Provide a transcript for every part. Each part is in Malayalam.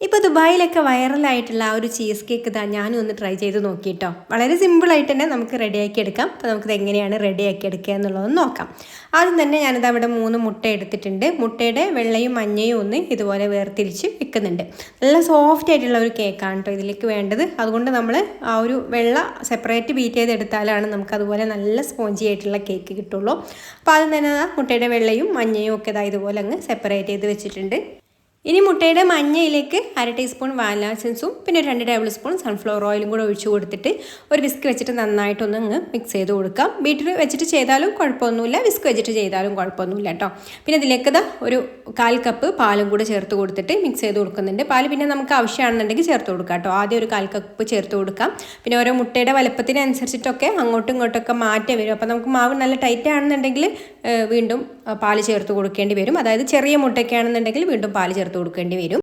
ഇപ്പോൾ ദുബായിലൊക്കെ വൈറലായിട്ടുള്ള ആ ഒരു ചീസ് കേക്ക് ഇതാ ഞാനും ഒന്ന് ട്രൈ ചെയ്ത് നോക്കിയിട്ടോ. വളരെ സിമ്പിളായിട്ട് തന്നെ നമുക്ക് റെഡിയാക്കി എടുക്കാം. അപ്പോൾ നമുക്കിത് എങ്ങനെയാണ് റെഡിയാക്കി എടുക്കുക എന്നുള്ളതൊന്ന് നോക്കാം. ആദ്യം തന്നെ ഞാനിത് അവിടെ 3 മുട്ട എടുത്തിട്ടുണ്ട്. മുട്ടയുടെ വെള്ളയും മഞ്ഞയും ഒന്ന് ഇതുപോലെ വേർതിരിച്ച് വെക്കുന്നുണ്ട്. നല്ല സോഫ്റ്റ് ആയിട്ടുള്ള ഒരു കേക്കാണ് കേട്ടോ ഇതിലേക്ക് വേണ്ടത്. അതുകൊണ്ട് നമ്മൾ ആ ഒരു വെള്ള സെപ്പറേറ്റ് ബീറ്റ് ചെയ്തെടുത്താലാണ് നമുക്കതുപോലെ നല്ല സ്പോഞ്ചി ആയിട്ടുള്ള കേക്ക് കിട്ടുള്ളൂ. അപ്പോൾ ആദ്യം തന്നെ മുട്ടയുടെ വെള്ളയും മഞ്ഞയും ഒക്കെ ഇതുപോലെ അങ്ങ് സെപ്പറേറ്റ് ചെയ്ത് വെച്ചിട്ടുണ്ട്. ഇനി മുട്ടയുടെ മഞ്ഞയിലേക്ക് 1/2 ടീസ്പൂൺ വാനില എസൻസും പിന്നെ 2 ടേബിൾ സ്പൂൺ സൺഫ്ലവർ ഓയിലും കൂടെ ഒഴിച്ച് കൊടുത്തിട്ട് ഒരു വിസ്ക് വെച്ചിട്ട് നന്നായിട്ടൊന്ന് അങ്ങ് മിക്സ് ചെയ്ത് കൊടുക്കാം. ബീറ്റർ വെച്ചിട്ട് ചെയ്താലും കുഴപ്പമൊന്നുമില്ല, വിസ്ക് വെച്ചിട്ട് ചെയ്താലും കുഴപ്പമൊന്നുമില്ല കേട്ടോ. പിന്നെ ഇതിലേക്ക് ഒരു 1/4 കപ്പ് പാലും കൂടെ ചേർത്ത് കൊടുത്തിട്ട് മിക്സ് ചെയ്ത് കൊടുക്കുന്നുണ്ട്. പാല് പിന്നെ നമുക്ക് ആവശ്യമാണെന്നുണ്ടെങ്കിൽ ചേർത്ത് കൊടുക്കാം കേട്ടോ. ആദ്യം ഒരു 1/4 കപ്പ് ചേർത്ത് കൊടുക്കാം. പിന്നെ ഓരോ മുട്ടയുടെ വലുപ്പത്തിനനുസരിച്ചിട്ടൊക്കെ അങ്ങോട്ടും ഇങ്ങോട്ടൊക്കെ മാറ്റം വരും. അപ്പോൾ നമുക്ക് മാവ് നല്ല ടൈറ്റ് ആണെന്നുണ്ടെങ്കിൽ വീണ്ടും പാല് ചേർത്ത് കൊടുക്കേണ്ടി വരും. അതായത് ചെറിയ മുട്ടയൊക്കെ ആണെന്നുണ്ടെങ്കിൽ വീണ്ടും പാല് ചേർത്ത് കൊടുക്കേണ്ടി വരും.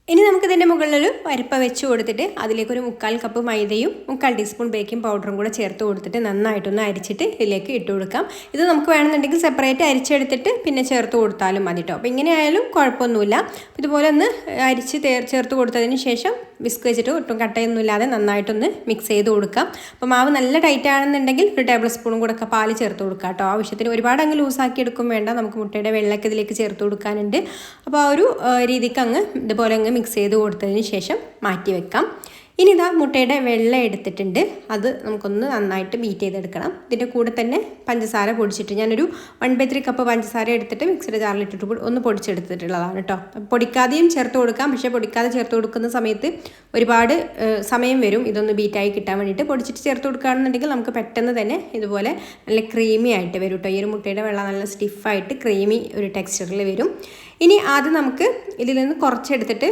ഇനി നമുക്കിതിൻ്റെ മുകളിലൊരു അരിപ്പ വെച്ച് കൊടുത്തിട്ട് അതിലേക്കൊരു 1/4 കപ്പ് മൈദയും 1/4 ടീസ്പൂൺ ബേക്കിംഗ് പൗഡറും കൂടെ ചേർത്ത് കൊടുത്തിട്ട് നന്നായിട്ടൊന്ന് അരിച്ചിട്ട് ഇതിലേക്ക് ഇട്ട് കൊടുക്കാം. ഇത് നമുക്ക് വേണമെന്നുണ്ടെങ്കിൽ സെപ്പറേറ്റ് അരിച്ചെടുത്തിട്ട് പിന്നെ ചേർത്ത് കൊടുത്താലും മതി കേട്ടോ. അപ്പോൾ ഇങ്ങനെ ആയാലും കുഴപ്പമൊന്നുമില്ല. ഇതുപോലെ ഒന്ന് അരിച്ച് ചേർത്ത് കൊടുത്തതിന് ശേഷം വിസ്ക് വെച്ചിട്ട് ഒട്ടും കട്ടയൊന്നുമില്ലാതെ നന്നായിട്ടൊന്ന് മിക്സ് ചെയ്ത് കൊടുക്കാം. അപ്പോൾ മാവ് നല്ല ടൈറ്റ് ആണെന്നുണ്ടെങ്കിൽ 1 ടേബിൾ സ്പൂണും കൂടെ ഒക്കെ പാല് ചേർത്ത് കൊടുക്കാം കേട്ടോ. ആവശ്യത്തിന് ഒരുപാട് അങ്ങ് ലൂസാക്കി എടുക്കും വേണ്ട, നമുക്ക് മുട്ടയുടെ വെള്ളമൊക്കെ ഇതിലേക്ക് ചേർത്ത് കൊടുക്കാനുണ്ട്. അപ്പോൾ ആ ഒരു രീതിക്ക് അങ്ങ് ഇതുപോലെ അങ്ങ് മിക്സ് ചെയ്ത് കൊടുത്തതിന് ശേഷം മാറ്റി വെക്കാം. ഇനി ഇതാ മുട്ടയുടെ വെള്ള എടുത്തിട്ടുണ്ട്, അത് നമുക്കൊന്ന് നന്നായിട്ട് ബീറ്റ് ചെയ്തെടുക്കണം. ഇതിൻ്റെ കൂടെ തന്നെ പഞ്ചസാര പൊടിച്ചിട്ട് ഞാനൊരു 1/3 കപ്പ് പഞ്ചസാര എടുത്തിട്ട് മിക്സിയുടെ ജാറിലിട്ടിട്ട് ഒന്ന് പൊടിച്ചെടുത്തിട്ടുള്ളതാണ് കേട്ടോ. പൊടിക്കാതെയും ചേർത്ത് കൊടുക്കാം, പക്ഷേ പൊടിക്കാതെ ചേർത്ത് കൊടുക്കുന്ന സമയത്ത് ഒരുപാട് സമയം വരും ഇതൊന്ന് ബീറ്റായി കിട്ടാൻ വേണ്ടിയിട്ട്. പൊടിച്ചിട്ട് ചേർത്ത് കൊടുക്കുകയാണെന്നുണ്ടെങ്കിൽ നമുക്ക് പെട്ടെന്ന് തന്നെ ഇതുപോലെ നല്ല ക്രീമി ആയിട്ട് വരും കേട്ടോ. ഈ ഒരു മുട്ടയുടെ വെള്ളം നല്ല സ്റ്റിഫായിട്ട് ക്രീമി ഒരു ടെക്സ്ചറിൽ വരും. ഇനി ആദ്യം നമുക്ക് ഇതിൽ നിന്ന് കുറച്ചെടുത്തിട്ട്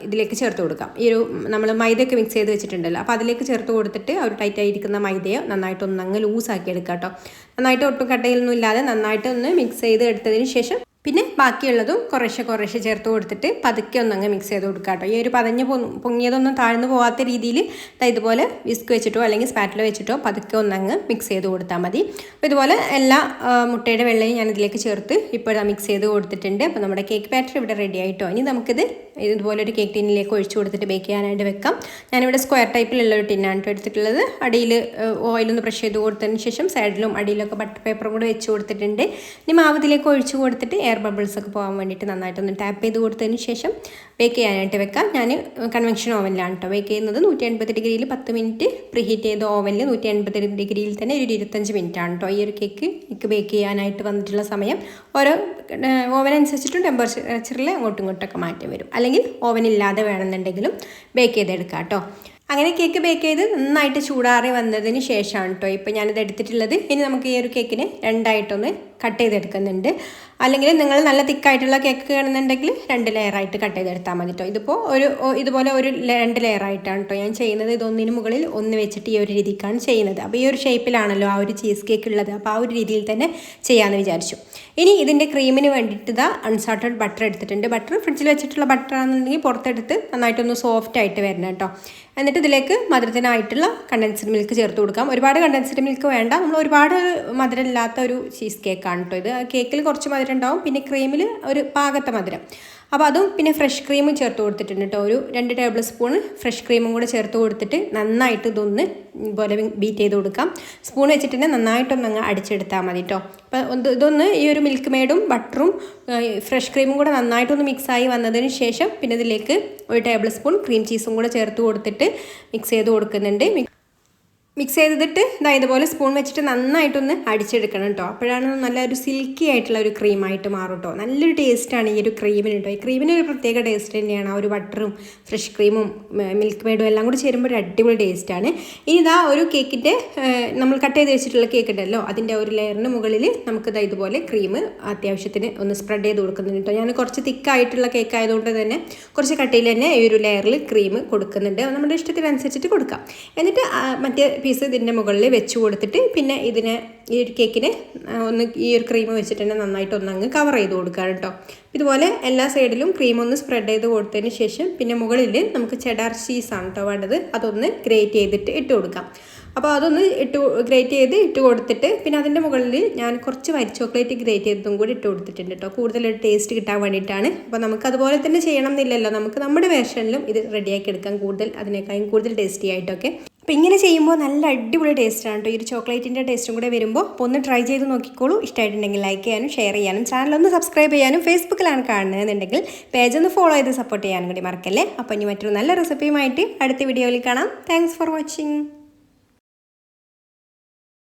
ഇതിലേക്ക് ചേർത്ത് കൊടുക്കാം. ഈ ഒരു നമ്മൾ മൈദയൊക്കെ മിക്സ് ചെയ്ത് വെച്ചിട്ടുണ്ടല്ലോ, അപ്പോൾ അതിലേക്ക് ചേർത്ത് കൊടുത്തിട്ട് ഒരു ടൈറ്റായിരിക്കുന്ന മൈദയോ നന്നായിട്ടൊന്ന് അങ്ങ് ലൂസാക്കി എടുക്കാം കേട്ടോ. നന്നായിട്ട് ഒട്ടും കട്ടയിലൊന്നും ഇല്ലാതെ നന്നായിട്ടൊന്ന് മിക്സ് ചെയ്ത് എടുത്തതിന് ശേഷം പിന്നെ ബാക്കിയുള്ളതും കുറേശ്ശെ ചേർത്ത് കൊടുത്തിട്ട് പതുക്കെ ഒന്നങ്ങ് മിക്സ് ചെയ്ത് കൊടുക്കാം കേട്ടോ. ഈ ഒരു പതഞ്ഞ് പൊങ്ങിയതൊന്നും താഴ്ന്നു പോകാത്ത രീതിയിൽ ഇതുപോലെ വിസ്ക് വെച്ചിട്ടോ അല്ലെങ്കിൽ സ്പാറ്റില വെച്ചിട്ടോ പതുക്കെ ഒന്നങ്ങ് മിക്സ് ചെയ്ത് കൊടുത്താൽ മതി. അപ്പോൾ ഇതുപോലെ എല്ലാ മുട്ടയുടെ വെള്ളയും ഞാൻ ഇതിലേക്ക് ചേർത്ത് ഇപ്പോഴാണ് മിക്സ് ചെയ്ത് കൊടുത്തിട്ടുണ്ട്. അപ്പോൾ നമ്മുടെ കേക്ക് ബാറ്റർ ഇവിടെ റെഡി ആയിട്ടോ. ഇനി നമുക്കിത് ഇതുപോലെ ഒരു കേക്ക് ടിന്നിലേക്ക് ഒഴിച്ച് കൊടുത്തിട്ട് ബേക്ക് ചെയ്യാനായിട്ട് വെക്കാം. ഞാനിവിടെ സ്ക്വയർ ടൈപ്പിലുള്ള ഒരു ടിന്നാണ് എടുത്തിട്ടുള്ളത്. അടിയിൽ ഓയിലൊന്ന് ബ്രഷ് ചെയ്ത് കൊടുത്തതിന് ശേഷം സൈഡിലും അടിയിലൊക്കെ ബട്ടർ പേപ്പറും കൂടെ വെച്ച് കൊടുത്തിട്ടുണ്ട്. ഇനി മാവ് ഇതിലേക്ക് ഒഴിച്ച് കൊടുത്തിട്ട് എയർ ബബിൾസ് ഒക്കെ പോകാൻ വേണ്ടിയിട്ട് നന്നായിട്ടൊന്ന് ടാപ്പ് ചെയ്ത് കൊടുത്തതിന് ശേഷം ബേക്ക് ചെയ്യാനായിട്ട് വെക്കാം. ഞാൻ കൺവെൻഷൻ ഓവനിലാണ് കേട്ടോ ബേക്ക് ചെയ്യുന്നത്. 180 ഡിഗ്രിയിൽ 10 മിനിറ്റ് പ്രീഹീറ്റ് ചെയ്ത ഓവനിൽ 180 ഡിഗ്രിയിൽ തന്നെ ഒരു 25 മിനിറ്റ് ആണ് കേട്ടോ ഈ ഒരു കേക്ക് ബേക്ക് ചെയ്യാനായിട്ട് വന്നിട്ടുള്ള സമയം. ഓരോ ഓവൻ അനുസരിച്ചിട്ടും ടെമ്പറേച്ചറിൽ അങ്ങോട്ടും ഇങ്ങോട്ടൊക്കെ മാറ്റം വരും. അല്ലെങ്കിൽ ഓവനില്ലാതെ വേണമെന്നുണ്ടെങ്കിലും ബേക്ക് ചെയ്തെടുക്കാം കേട്ടോ. അങ്ങനെ കേക്ക് ബേക്ക് ചെയ്ത് നന്നായിട്ട് ചൂടാറി വന്നതിന് ശേഷമാണ് കേട്ടോ ഇപ്പോൾ ഞാനിത് എടുത്തിട്ടുള്ളത്. ഇനി നമുക്ക് ഈ ഒരു കേക്കിനെ രണ്ടായിട്ടൊന്ന് കട്ട് ചെയ്തെടുക്കുന്നുണ്ട്. അല്ലെങ്കിൽ നിങ്ങൾ നല്ല തിക്കായിട്ടുള്ള കേക്ക് ആണെന്നുണ്ടെങ്കിൽ 2 ലെയറായിട്ട് കട്ട് ചെയ്തെടുത്താൽ മതി കേട്ടോ. ഇതിപ്പോൾ ഇതുപോലെ ഒരു 2 ലെയറായിട്ടാണ് കേട്ടോ ഞാൻ ചെയ്യുന്നത്. ഇതൊന്നിന് മുകളിൽ ഒന്ന് വെച്ചിട്ട് ഈ ഒരു രീതിക്കാണ് ചെയ്യുന്നത്. അപ്പോൾ ഈ ഒരു ഷേപ്പിലാണല്ലോ ആ ഒരു ചീസ് കേക്ക് ഉള്ളത്. അപ്പോൾ ആ ഒരു രീതിയിൽ തന്നെ ചെയ്യാമെന്ന് വിചാരിച്ചു. ഇനി ഇതിൻ്റെ ക്രീമിന് വേണ്ടിയിട്ട് അൺസാൾട്ടഡ് ബട്ടർ എടുത്തിട്ടുണ്ട്. ബട്ടർ ഫ്രിഡ്ജിൽ വെച്ചിട്ടുള്ള ബട്ടർ ആണെന്നുണ്ടെങ്കിൽ പുറത്തെടുത്ത് നന്നായിട്ടൊന്ന് സോഫ്റ്റ് ആയിട്ട് വരണം കേട്ടോ. എന്നിട്ട് ഇതിലേക്ക് മധുരത്തിനായിട്ടുള്ള കണ്ടൻസ്ഡ് മിൽക്ക് ചേർത്ത് കൊടുക്കാം. ഒരുപാട് കണ്ടൻസ്ഡ് മിൽക്ക് വേണ്ട, നമ്മൾ ഒരുപാട് മധുരമില്ലാത്ത ഒരു ചീസ് കേക്കാണ് കേട്ടോ ഇത്. കേക്കിൽ കുറച്ച് മധുരം ഉണ്ടാവും, പിന്നെ ക്രീമിൽ ഒരു പാകത്തെ മധുരം. അപ്പോൾ അതും പിന്നെ ഫ്രഷ് ക്രീമും ചേർത്ത് കൊടുത്തിട്ടുണ്ട് കേട്ടോ. ഒരു 2 ടേബിൾ സ്പൂൺ ഫ്രഷ് ക്രീമും കൂടെ ചേർത്ത് കൊടുത്തിട്ട് നന്നായിട്ട് ഇതൊന്ന് പോലെ ബീറ്റ് ചെയ്ത് കൊടുക്കാം. സ്പൂൺ വെച്ചിട്ട് തന്നെ നന്നായിട്ടൊന്ന് അങ്ങ് അടിച്ചെടുത്താൽ മതി കേട്ടോ. അപ്പോൾ ഇതൊന്ന് ഈ ഒരു മിൽക്ക് മെയ്ഡും ബട്ടറും ഫ്രഷ് ക്രീമും കൂടെ നന്നായിട്ടൊന്ന് മിക്സായി വന്നതിന് ശേഷം പിന്നെ ഇതിലേക്ക് 1 ടേബിൾ സ്പൂൺ ക്രീം ചീസും കൂടെ ചേർത്ത് കൊടുത്തിട്ട് മിക്സ് ചെയ്ത് കൊടുക്കുന്നുണ്ട്. മിക്സ് ചെയ്തിട്ട് ഇതുപോലെ സ്പൂൺ വെച്ചിട്ട് നന്നായിട്ടൊന്ന് അടിച്ചെടുക്കണം കേട്ടോ. അപ്പോഴാണ് നല്ലൊരു സിൽക്കി ആയിട്ടുള്ള ഒരു ക്രീമായിട്ട് മാറും കേട്ടോ. നല്ലൊരു ടേസ്റ്റാണ് ഈ ഒരു ക്രീമിന് കേട്ടോ. ഈ ക്രീമിന് ഒരു പ്രത്യേക ടേസ്റ്റ് തന്നെയാണ്. ആ ഒരു ബട്ടറും ഫ്രഷ് ക്രീമും മിൽക്ക് മെയ്ഡും എല്ലാം കൂടി ചേരുമ്പോൾ ഒരു അടിപൊളി ടേസ്റ്റാണ്. ഇനി ഒരു കേക്കിൻ്റെ നമ്മൾ കട്ട് ചെയ്ത് വെച്ചിട്ടുള്ള കേക്ക് ഉണ്ടല്ലോ, അതിൻ്റെ ഒരു ലെയറിന് മുകളിൽ നമുക്ക് ഇതുപോലെ ക്രീം അത്യാവശ്യത്തിന് ഒന്ന് സ്പ്രെഡ് ചെയ്ത് കൊടുക്കുന്നുണ്ട് കേട്ടോ. ഞാൻ കുറച്ച് തിക്കായിട്ടുള്ള കേക്ക് ആയതുകൊണ്ട് തന്നെ കുറച്ച് കട്ടിയിൽ തന്നെ ഈ ഒരു ലെയറിൽ ക്രീം കൊടുക്കുന്നുണ്ട്. നമ്മുടെ ഇഷ്ടത്തിനനുസരിച്ചിട്ട് കൊടുക്കാം. എന്നിട്ട് മറ്റേ പീസ് ഇതിൻ്റെ മുകളിൽ വെച്ച് കൊടുത്തിട്ട് പിന്നെ ഈ ഒരു കേക്കിനെ ഒന്ന് ഈ ഒരു ക്രീം വെച്ചിട്ട് തന്നെ നന്നായിട്ട് ഒന്നങ്ങ് കവർ ചെയ്ത് കൊടുക്കുക കേട്ടോ. ഇതുപോലെ എല്ലാ സൈഡിലും ക്രീം ഒന്ന് സ്പ്രെഡ് ചെയ്ത് കൊടുത്തതിന് ശേഷം പിന്നെ മുകളിൽ നമുക്ക് ചെഡാർ ചീസാണ് കേട്ടോ വേണ്ടത്. അതൊന്ന് ഗ്രേറ്റ് ചെയ്തിട്ട് ഇട്ട് കൊടുക്കാം. അപ്പോൾ അതൊന്ന് ഗ്രേറ്റ് ചെയ്ത് ഇട്ട് കൊടുത്തിട്ട് പിന്നെ അതിൻ്റെ മുകളിൽ ഞാൻ കുറച്ച് വൈറ്റ് ചോക്ലേറ്റ് ഗ്രേറ്റ് ചെയ്തതും കൂടി ഇട്ട് കൊടുത്തിട്ടുണ്ട് കേട്ടോ, കൂടുതലൊരു ടേസ്റ്റ് കിട്ടാൻ വേണ്ടിയിട്ടാണ്. അപ്പോൾ നമുക്ക് അതുപോലെ തന്നെ ചെയ്യണം എന്നില്ലല്ലോ, നമുക്ക് നമ്മുടെ വേർഷനിലും ഇത് റെഡിയാക്കി എടുക്കാം, അതിനേക്കാളും കൂടുതൽ ടേസ്റ്റി ആയിട്ടൊക്കെ. അപ്പോൾ ഇങ്ങനെ ചെയ്യുമ്പോൾ നല്ല അടിപൊളി ടേസ്റ്റാണ് കേട്ടോ, ഈ ഒരു ചോക്ലേറ്റിൻ്റെ ടേസ്റ്റും കൂടെ വരുമ്പോൾ. അപ്പോൾ ഒന്ന് ട്രൈ ചെയ്ത് നോക്കിക്കോളൂ. ഇഷ്ടമായിട്ടുണ്ടെങ്കിൽ ലൈക്ക് ചെയ്യാനും ഷെയർ ചെയ്യാനും ചാനലൊന്ന് സബ്സ്ക്രൈബ് ചെയ്യാനും ഫേസ്ബുക്കിലാണ് കാണുന്നതെന്നുണ്ടെങ്കിൽ പേജ് ഒന്ന് ഫോളോ ചെയ്ത് സപ്പോർട്ട് ചെയ്യാനും കൂടി മറക്കല്ലേ. അപ്പോൾ ഇനി മറ്റൊരു നല്ല റെസിപ്പിയുമായിട്ട് അടുത്ത വീഡിയോയിൽ കാണാം. Thanks for watching.